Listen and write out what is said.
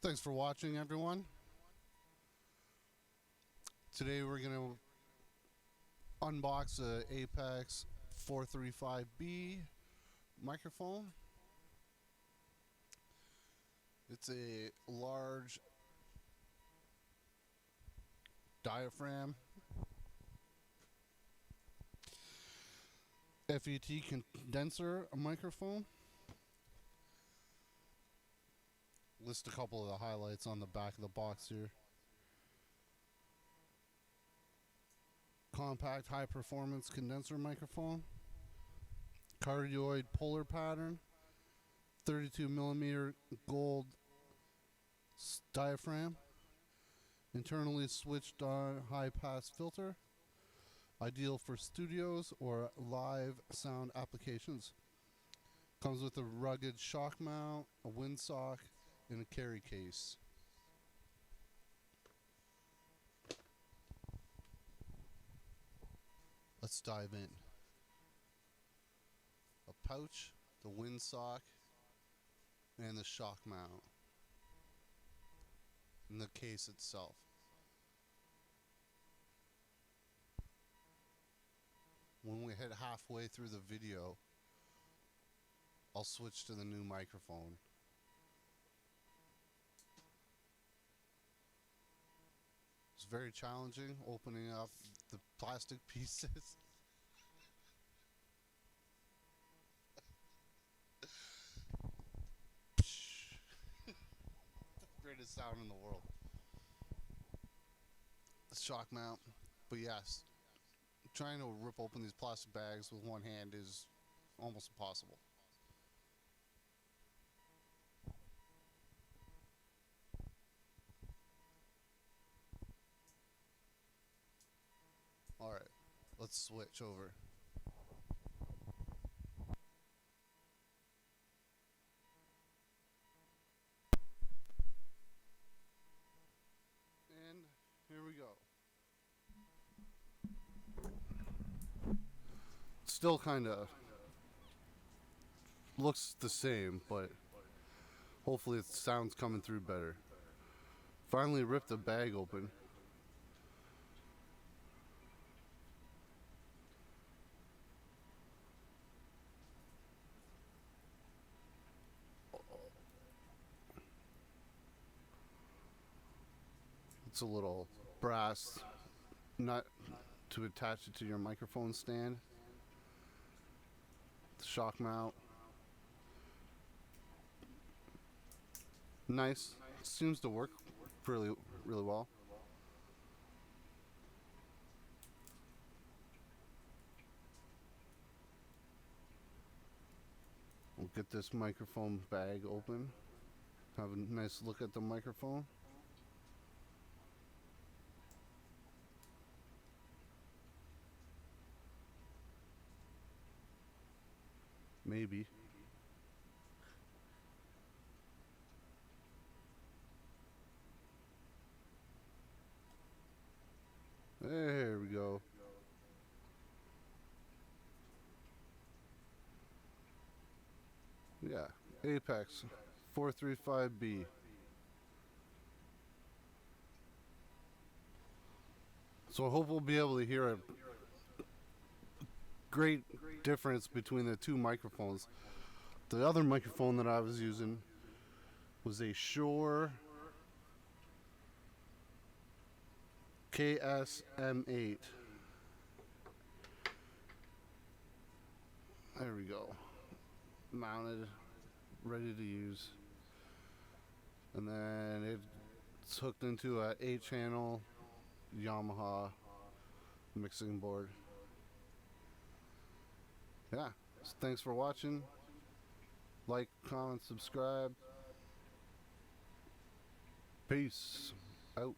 Thanks for watching, everyone. Today we're going to unbox a Apex 435B microphone. It's a large diaphragm FET condenser microphone. List a couple of the highlights on the back of the box here. Compact high performance condenser microphone, cardioid polar pattern, 32mm gold diaphragm, internally switched high pass filter, ideal for studios or live sound applications. Comes with a rugged shock mount, a windsock, and a carry case. Let's dive in. A pouch, the windsock, and the shock mount, and the case itself. When we hit halfway through the video, I'll switch to the new microphone. It's very challenging opening up the plastic pieces. Greatest sound in the world. The shock mount. But yes, trying to rip open these plastic bags with one hand is almost impossible. Alright, let's switch over. And here we go. Still kinda looks the same, but hopefully the sound's coming through better. Finally ripped the bag open. It's a little brass nut to attach it to your microphone stand. The shock mount. Nice. Seems to work really well. We'll get this microphone bag open. Have a nice look at the microphone. Maybe. There we go. Yeah, Apex 435B. So I hope we'll be able to hear a great difference between the two microphones. The other microphone that I was using was a Shure KS-M8. There we go. Mounted, ready to use. And then it's hooked into a 8-channel Yamaha mixing board. Yeah, so thanks for watching. Like, comment, subscribe. Peace out.